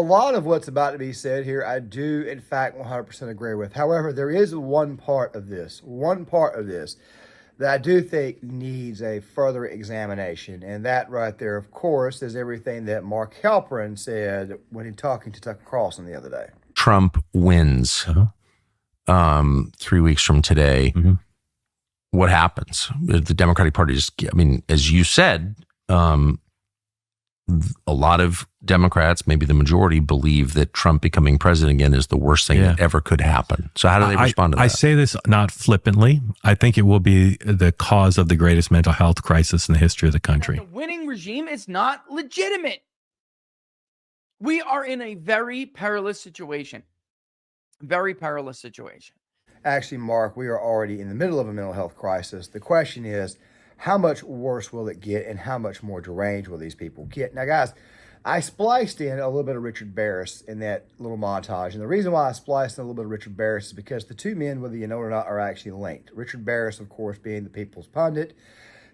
lot of what's about to be said here, I do, in fact, 100% agree with. However, there is one part of this that I do think needs a further examination. And that right there, of course, is everything that Mark Halperin said when he talking to Tucker Carlson the other day. Trump wins 3 weeks from today. Mm-hmm. What happens? The Democratic Party as you said, a lot of Democrats, maybe the majority, believe that Trump becoming president again is the worst thing that ever could happen. So how do they respond to that? I say this not flippantly. I think it will be the cause of the greatest mental health crisis in the history of the country. The winning regime is not legitimate. We are in a very perilous situation. Very perilous situation. Actually, Mark, we are already in the middle of a mental health crisis. The question is, how much worse will it get and how much more deranged will these people get? Now, guys, I spliced in a little bit of Richard Barris in that little montage. And the reason why I spliced in a little bit of Richard Barris is because the two men, whether you know it or not, are actually linked. Richard Barris, of course, being the People's Pundit.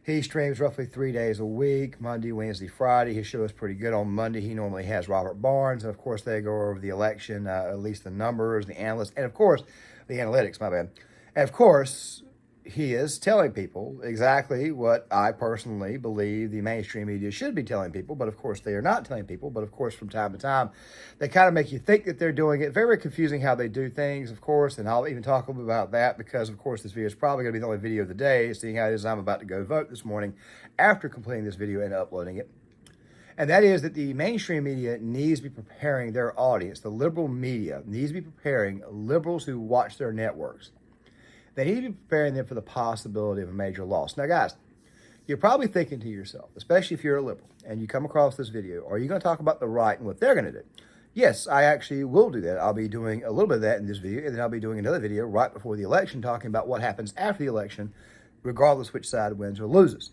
He streams roughly 3 days a week, Monday, Wednesday, Friday. His show is pretty good on Monday. He normally has Robert Barnes. And, of course, they go over the election, at least the numbers, the analysts, and, of course, the analytics, my bad. And, of course, he is telling people exactly what I personally believe the mainstream media should be telling people, but of course they are not telling people. But of course, from time to time, they kind of make you think that they're doing it. Very confusing how they do things, of course, and I'll even talk a little bit about that because, of course, this video is probably going to be the only video of the day, seeing how it is I'm about to go vote this morning after completing this video and uploading it. And that is that the mainstream media needs to be preparing their audience. The liberal media needs to be preparing liberals who watch their networks. They need to be preparing them for the possibility of a major loss. Now, guys, you're probably thinking to yourself, especially if you're a liberal, and you come across this video, are you going to talk about the right and what they're going to do? Yes, I actually will do that. I'll be doing a little bit of that in this video, and then I'll be doing another video right before the election talking about what happens after the election, regardless which side wins or loses.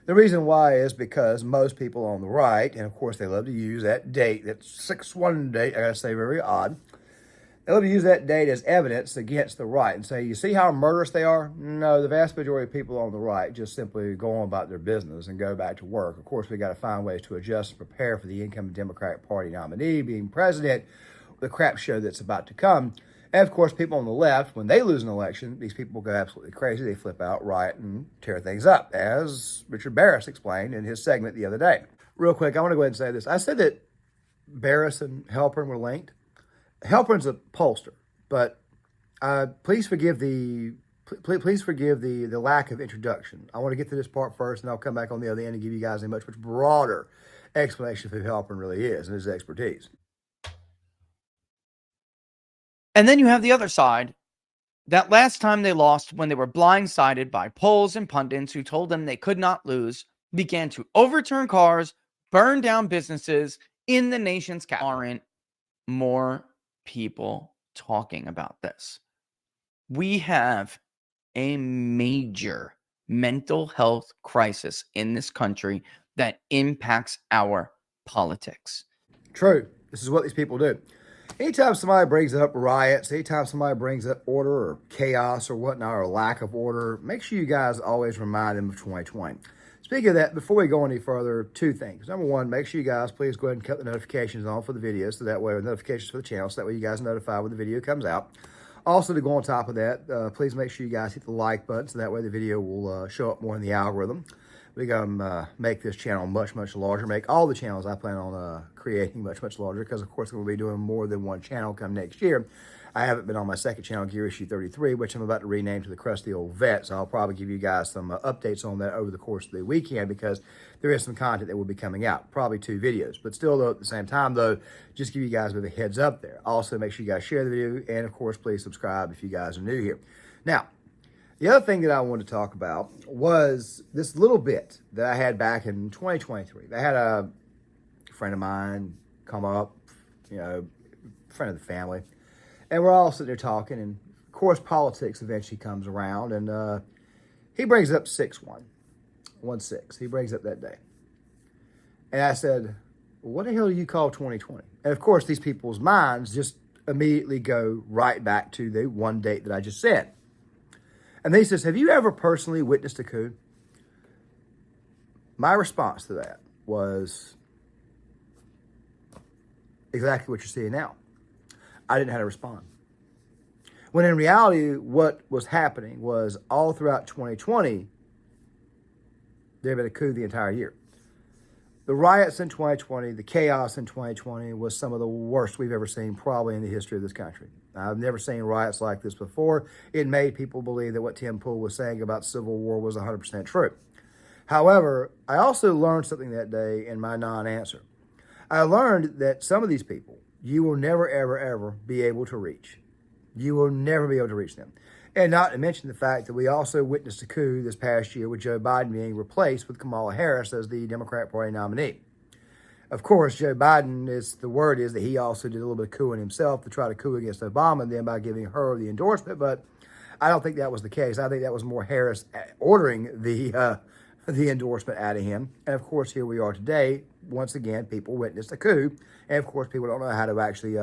The reason why is because most people on the right, and of course they love to use that date, that 6-1 date, I got to say very odd, they love to use that date as evidence against the right and say, you see how murderous they are? No, the vast majority of people on the right just simply go on about their business and go back to work. Of course, we got to find ways to adjust and prepare for the incoming Democratic Party nominee being president, the crap show that's about to come. And of course, people on the left, when they lose an election, these people go absolutely crazy. They flip out, riot, and tear things up, as Richard Barris explained in his segment the other day. Real quick, I want to go ahead and say this. I said that Barris and Halperin were linked. Halperin's a pollster, but please forgive the lack of introduction. I want to get to this part first, and I'll come back on the other end and give you guys a much broader explanation of who Halperin really is and his expertise. And then you have the other side. That last time they lost, when they were blindsided by polls and pundits who told them they could not lose, began to overturn cars, burn down businesses in the nation's capital. Aren't more people talking about this? We have a major mental health crisis in this country that impacts our politics. True. This is what these people do. Anytime somebody brings up riots, anytime somebody brings up order or chaos or whatnot, or lack of order, make sure you guys always remind them of 2020. Speaking of that, before we go any further, two things. Number one, make sure you guys please go ahead and cut the notifications on for the videos, so that way, notifications for the channel, so that way you guys are notified when the video comes out. Also, to go on top of that, please make sure you guys hit the like button, so that way the video will show up more in the algorithm. We're going to make this channel much larger, make all the channels I plan on creating much larger, because, of course, we'll be doing more than one channel come next year. I haven't been on my second channel, Gear Issue 33, which I'm about to rename to the Crusty Old Vet, so I'll probably give you guys some updates on that over the course of the weekend, because there is some content that will be coming out, probably 2 videos. But still, though, at the same time, though, just give you guys a bit of a heads up there. Also, make sure you guys share the video, and, of course, please subscribe if you guys are new here. Now, the other thing that I wanted to talk about was this little bit that I had back in 2023. I had a friend of mine come up, friend of the family, and we're all sitting there talking, and of course politics eventually comes around, and he brings up 6-1, 1-6. He brings up that day. And I said, what the hell do you call 2020? And of course these people's minds just immediately go right back to the one date that I just said. And then he says, have you ever personally witnessed a coup? My response to that was, exactly what you're seeing now. I didn't know how to respond. When in reality, what was happening was all throughout 2020, there had been a coup the entire year. The riots in 2020, the chaos in 2020 was some of the worst we've ever seen probably in the history of this country. I've never seen riots like this before. It made people believe that what Tim Pool was saying about civil war was 100% true. However, I also learned something that day in my non-answer. I learned that some of these people, you will never, ever, ever be able to reach. You will never be able to reach them. And not to mention the fact that we also witnessed a coup this past year with Joe Biden being replaced with Kamala Harris as the Democrat Party nominee. Of course, Joe Biden, the word is that he also did a little bit of cooing himself to try to coup against Obama, and then by giving her the endorsement. But I don't think that was the case. I think that was more Harris ordering the endorsement out of him. And of course, here we are today. Once again, people witnessed a coup. And of course, people don't know how to actually,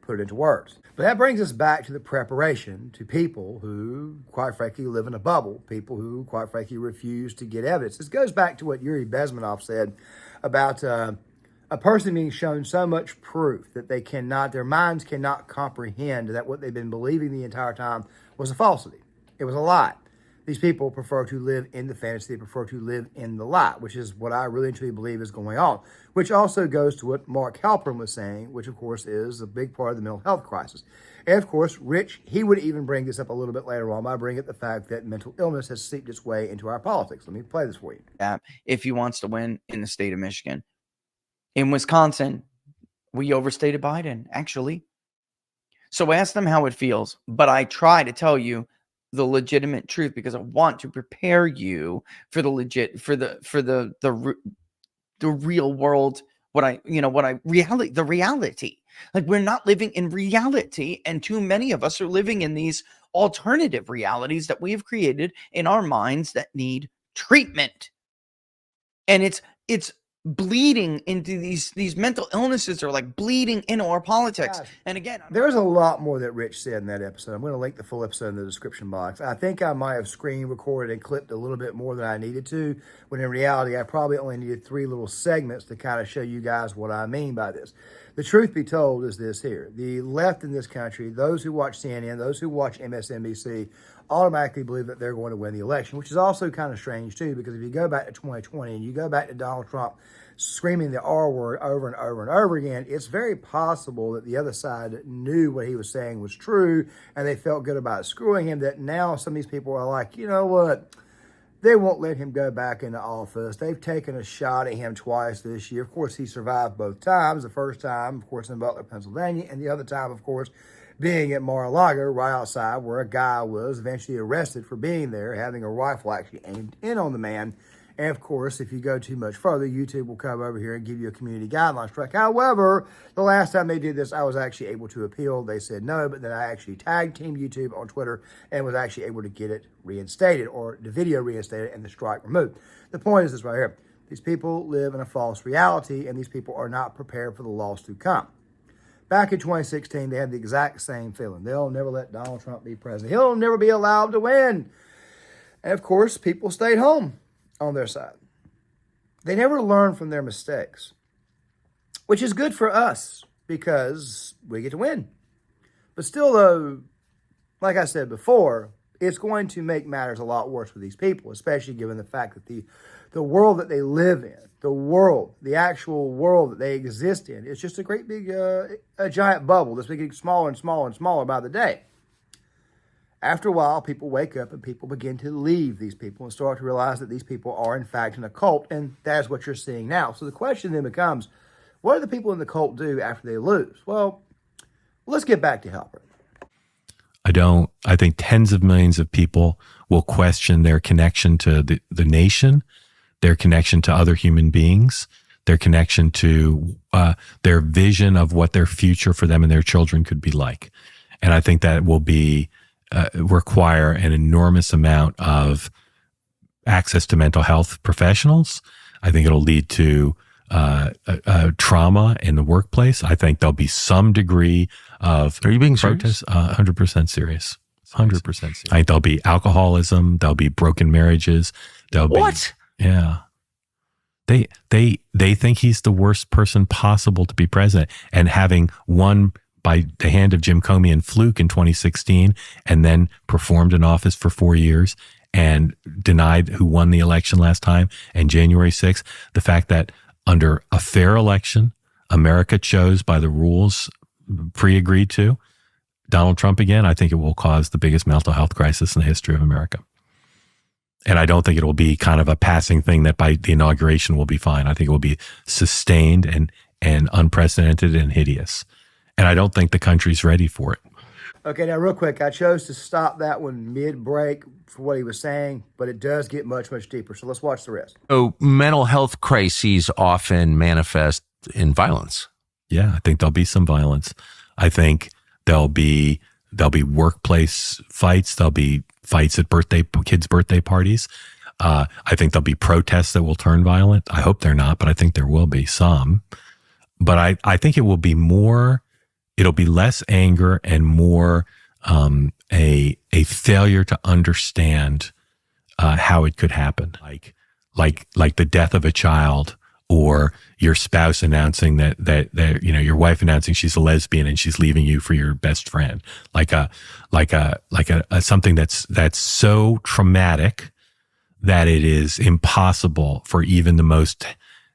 put it into words. But that brings us back to the preparation to people who, quite frankly, live in a bubble. People who, quite frankly, refuse to get evidence. This goes back to what Yuri Bezmenov said about a person being shown so much proof that their minds cannot comprehend that what they've been believing the entire time was a falsity. It was a lie. These people prefer to live in the fantasy. They prefer to live in the lie, which is what I really and truly believe is going on, which also goes to what Mark Halperin was saying, which, of course, is a big part of the mental health crisis. And, of course, Rich, he would even bring this up a little bit later on by bringing up the fact that mental illness has seeped its way into our politics. Let me play this for you. If he wants to win in the state of Michigan. In Wisconsin, we overstated Biden, actually. So ask them how it feels. But I try to tell you the legitimate truth because I want to prepare you for the real world, the reality. Like, we're not living in reality, and too many of us are living in these alternative realities that we have created in our minds that need treatment. And it's bleeding into these mental illnesses are like bleeding into our politics. Guys, and again, there's a lot more that Rich said in that episode. I'm going to link the full episode in the description box. I think I might have screen recorded and clipped a little bit more than I needed to, when in reality, I probably only needed 3 little segments to kind of show you guys what I mean by this. The truth be told is this here. The left in this country, those who watch CNN, those who watch MSNBC, automatically believe that they're going to win the election, which is also kind of strange too, because if you go back to 2020 and you go back to Donald Trump screaming the R word over and over and over again, it's very possible that the other side knew what he was saying was true and they felt good about screwing him, that now some of these people are like, you know what? They won't let him go back into office. They've taken a shot at him twice this year. Of course, he survived both times. The first time, of course, in Butler, Pennsylvania, and the other time, of course, being at Mar-a-Lago, right outside where a guy was eventually arrested for being there, having a rifle actually aimed in on the man. And of course, if you go too much further, YouTube will come over here and give you a community guideline strike. However, the last time they did this, I was actually able to appeal. They said no, but then I actually tagged Team YouTube on Twitter and was actually able to get it reinstated, or the video reinstated and the strike removed. The point is this right here. These people live in a false reality, and these people are not prepared for the loss to come. Back in 2016, they had the exact same feeling. They'll never let Donald Trump be president. He'll never be allowed to win. And of course, people stayed home on their side. They never learned from their mistakes, which is good for us because we get to win. But still, though, like I said before, it's going to make matters a lot worse for these people, especially given the fact that the world that they live in, the actual world that they exist in, is just a great big, a giant bubble that's getting smaller and smaller and smaller by the day. After a while, people wake up and people begin to leave these people and start to realize that these people are, in fact, in a cult, and that's what you're seeing now. So the question then becomes, what do the people in the cult do after they lose? Well, let's get back to Halperin. I think tens of millions of people will question their connection to the nation, their connection to other human beings, their connection to their vision of what their future for them and their children could be like. And I think that will require an enormous amount of access to mental health professionals. I think it'll lead to trauma in the workplace. I think there'll be some degree of Are you being protest. serious? 100% serious. 100% serious. I think there'll be alcoholism. There'll be broken marriages. There'll be What? Yeah. They think he's the worst person possible to be president, and having won by the hand of Jim Comey and fluke in 2016, and then performed in office for 4 years and denied who won the election last time, and January 6th, the fact that under a fair election, America chose by the rules pre-agreed to Donald Trump again, I think it will cause the biggest mental health crisis in the history of America. And I don't think it will be kind of a passing thing that by the inauguration will be fine. I think it will be sustained and unprecedented and hideous. And I don't think the country's ready for it. Okay, now real quick, I chose to stop that one mid-break for what he was saying, but it does get much, much deeper. So let's watch the rest. So mental health crises often manifest in violence. Yeah, I think there'll be some violence. I think there'll be workplace fights. There'll be fights at kids' birthday parties. I think there'll be protests that will turn violent. I hope they're not, but I think there will be some. But I think it will be more. It'll be less anger and more a failure to understand how it could happen, like the death of a child, or your spouse announcing that your wife announcing she's a lesbian and she's leaving you for your best friend, like a something that's so traumatic that it is impossible for even the most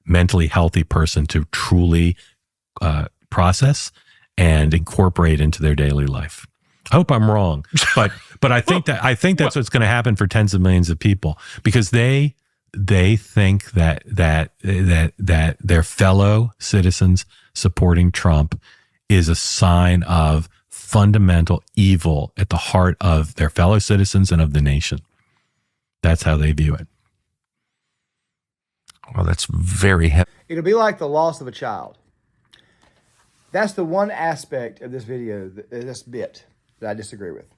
mentally healthy person to truly process and incorporate into their daily life. I hope I'm wrong, but I think that's what's going to happen for tens of millions of people, because they think that their fellow citizens supporting Trump is a sign of fundamental evil at the heart of their fellow citizens and of the nation. That's how they view it. Well, that's very heavy. It'll be like the loss of a child. That's the one aspect of this video, this bit, that I disagree with.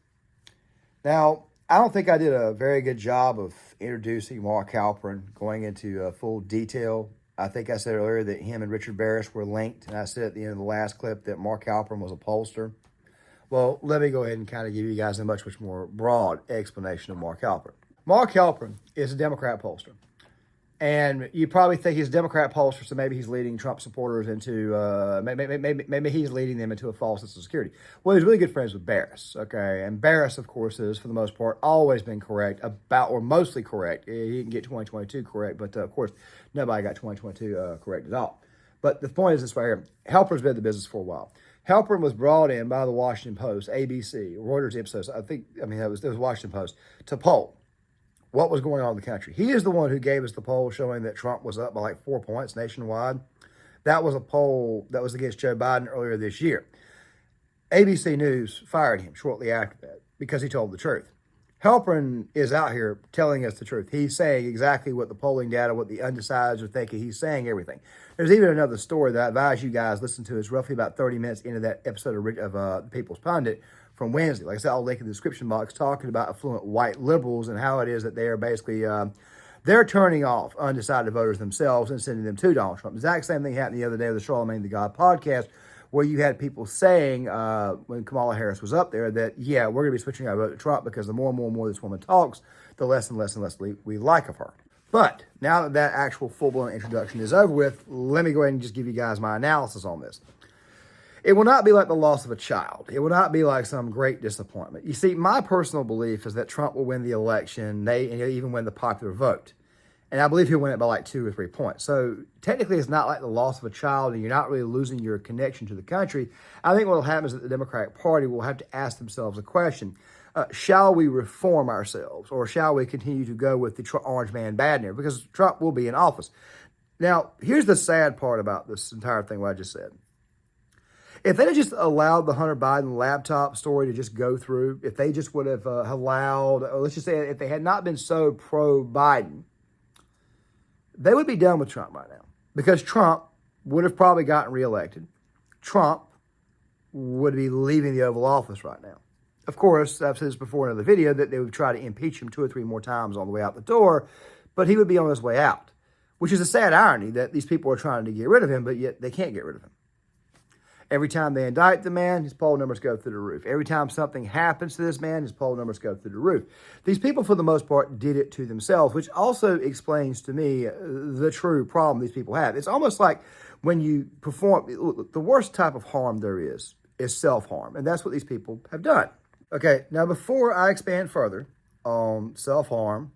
Now, I don't think I did a very good job of introducing Mark Halperin, going into full detail. I think I said earlier that him and Richard Barris were linked, and I said at the end of the last clip that Mark Halperin was a pollster. Well, let me go ahead and kind of give you guys a much, much more broad explanation of Mark Halperin. Mark Halperin is a Democrat pollster. And you probably think he's a Democrat pollster, so maybe he's leading Trump supporters into, maybe he's leading them into a false sense of security. Well, he's really good friends with Barris, okay? And Barris, of course, is, for the most part, always been correct about, or mostly correct. He didn't get 2022 correct, but of course, nobody got 2022 correct at all. But the point is this right here. Halperin's been in the business for a while. Halperin was brought in by the Washington Post, ABC, Reuters, Ipsos, it was Washington Post, to poll what was going on in the country. He is the one who gave us the poll showing that Trump was up by like 4 points nationwide. That was a poll that was against Joe Biden earlier this year. ABC News fired him shortly after that because he told the truth. Halperin is out here telling us the truth. He's saying exactly what the polling data, what the undecideds are thinking. He's saying everything. There's even another story that I advise you guys listen to. It's roughly about 30 minutes into that episode of People's Pundit from Wednesday. Like I said, I'll link in the description box, talking about affluent white liberals and how it is that they are basically, they're turning off undecided voters themselves and sending them to Donald Trump. Exact same thing happened the other day with the Charlemagne the God podcast, where you had people saying when Kamala Harris was up there that, yeah, we're going to be switching our vote to Trump because the more and more this woman talks, the less and less and less we like of her. But now that that actual full-blown introduction is over with, let me go ahead and just give you guys my analysis on this. It will not be like the loss of a child. It will not be like some great disappointment. You see, my personal belief is that Trump will win the election, and even win the popular vote. And I believe he'll win it by like 2 or 3 points. So technically, it's not like the loss of a child, and you're not really losing your connection to the country. I think what will happen is that the Democratic Party will have to ask themselves a question. Shall we reform ourselves, or shall we continue to go with the orange man bad narrative? Because Trump will be in office. Now, here's the sad part about this entire thing, what I just said. If they had just allowed the Hunter Biden laptop story to just go through, if they just would have allowed, or let's just say if they had not been so pro-Biden, they would be done with Trump right now, because Trump would have probably gotten reelected. Trump would be leaving the Oval Office right now. Of course, I've said this before in another video, that they would try to impeach him 2 or 3 more times on the way out the door, but he would be on his way out, which is a sad irony that these people are trying to get rid of him, but yet they can't get rid of him. Every time they indict the man, his poll numbers go through the roof. Every time something happens to this man, his poll numbers go through the roof. These people, for the most part, did it to themselves, which also explains to me the true problem these people have. It's almost like when you perform, the worst type of harm there is self-harm, and that's what these people have done. Okay, now before I expand further on self-harm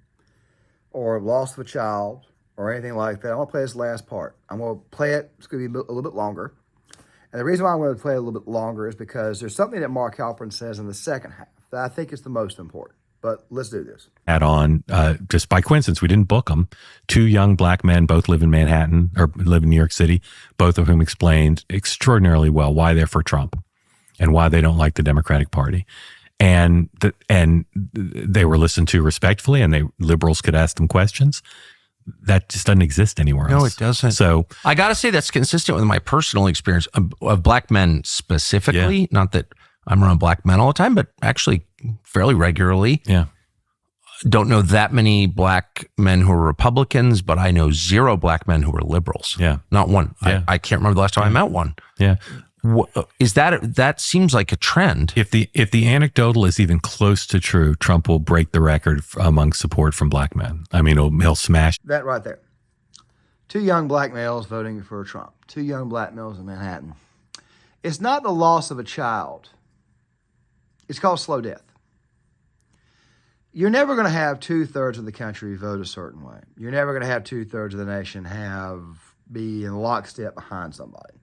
or loss of a child or anything like that, I want to play this last part. I'm going to play it. It's going to be a little bit longer. And the reason why I'm going to play it a little bit longer is because there's something that Mark Halperin says in the second half that I think is the most important. But let's do this. Add on, just by coincidence, we didn't book them. 2 young black men, both live in Manhattan or live in New York City, both of whom explained extraordinarily well why they're for Trump and why they don't like the Democratic Party. And they were listened to respectfully, and liberals could ask them questions. That just doesn't exist anywhere else. No, it doesn't. So I got to say that's consistent with my personal experience of black men specifically. Yeah. Not that I'm around black men all the time, but actually fairly regularly. yeah, Don't know that many black men who are Republicans, but I know 0 black men who are liberals. Yeah. Not one. Yeah. I can't remember the last time I met one. yeah. Is that seems like a trend? If the anecdotal is even close to true, Trump will break the record among support from black men. I mean, he'll smash That right there. 2 young black males voting for Trump. 2 young black males in Manhattan. It's not the loss of a child. It's called slow death. You're never going to have 2/3 of the country vote a certain way. You're never going to have 2/3 of the nation be in lockstep behind somebody.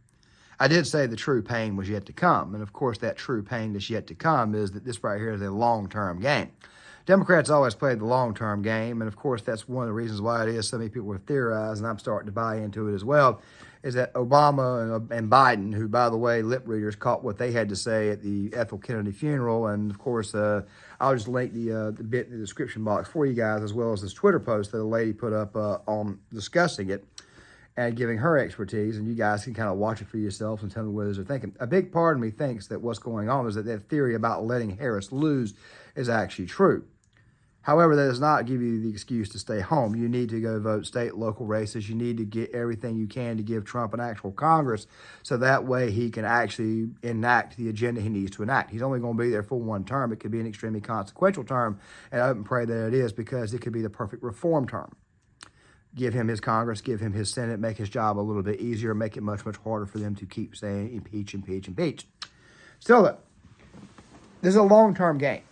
I did say the true pain was yet to come. And of course, that true pain that's yet to come is that this right here is a long-term game. Democrats always played the long-term game. And of course, that's one of the reasons why it is so many people have theorized, and I'm starting to buy into it as well, is that Obama and Biden, who, by the way, lip readers caught what they had to say at the Ethel Kennedy funeral. And of course, I'll just link the bit in the description box for you guys, as well as this Twitter post that a lady put up on discussing it and giving her expertise, and you guys can kind of watch it for yourselves and tell me what it is they're thinking. A big part of me thinks that what's going on is that theory about letting Harris lose is actually true. However, that does not give you the excuse to stay home. You need to go vote state, local races. You need to get everything you can to give Trump an actual Congress, so that way he can actually enact the agenda he needs to enact. He's only going to be there for 1 term. It could be an extremely consequential term, and I hope and pray that it is, because it could be the perfect reform term. Give him his Congress, give him his Senate, make his job a little bit easier, make it much, much harder for them to keep saying impeach, impeach, impeach. Still, though, this is a long-term game.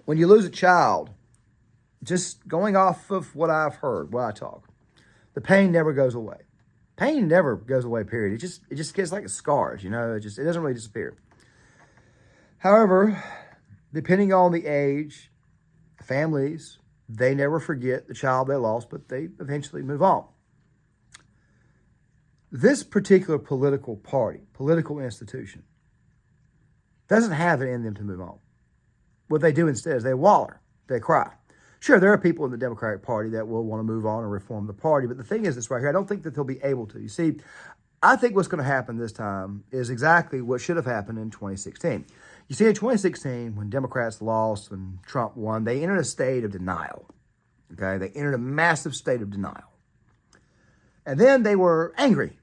When you lose a child, just going off of what I've heard, what I talk, the pain never goes away. Pain never goes away, period. It just gets like scars, you know, it doesn't really disappear. However, depending on the age, families, they never forget the child they lost, but they eventually move on. This particular political party, political institution, doesn't have it in them to move on. What they do instead is they waller, they cry. Sure, there are people in the Democratic Party that will want to move on and reform the party, but the thing is this right here, I don't think that they'll be able to. You see, I think what's going to happen this time is exactly what should have happened in 2016. You see, in 2016, when Democrats lost and Trump won, they entered a state of denial. Okay, they entered a massive state of denial. And then they were angry.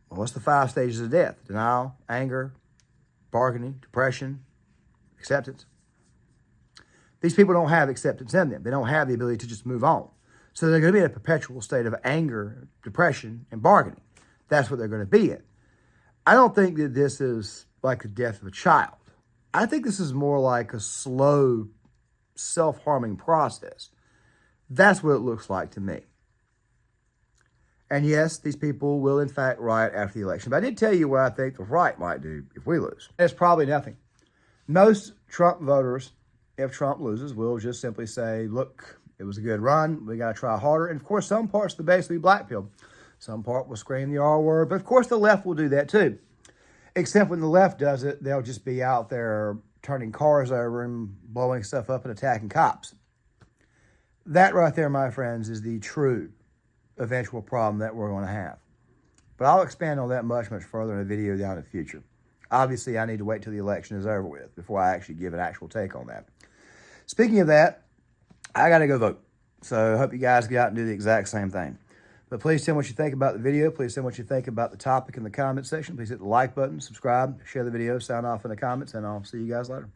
Well, what's the 5 stages of death? Denial, anger, bargaining, depression, acceptance. These people don't have acceptance in them. They don't have the ability to just move on. So they're going to be in a perpetual state of anger, depression, and bargaining. That's what they're going to be in. I don't think that this is like the death of a child. I think this is more like a slow, self-harming process. That's what it looks like to me. And yes, these people will in fact riot after the election. But I did tell you what I think the right might do if we lose. It's probably nothing. Most Trump voters, if Trump loses, will just simply say, look, it was a good run. We got to try harder. And of course, some parts of the base will be blackpilled. Some part will scream the R word. But of course, the left will do that too. Except when the left does it, they'll just be out there turning cars over and blowing stuff up and attacking cops. That right there, my friends, is the true eventual problem that we're going to have. But I'll expand on that much, much further in a video down in the future. Obviously, I need to wait till the election is over with before I actually give an actual take on that. Speaking of that, I got to go vote. So I hope you guys get out and do the exact same thing. But please tell me what you think about the video. Please tell me what you think about the topic in the comment section. Please hit the like button, subscribe, share the video, sign off in the comments, and I'll see you guys later.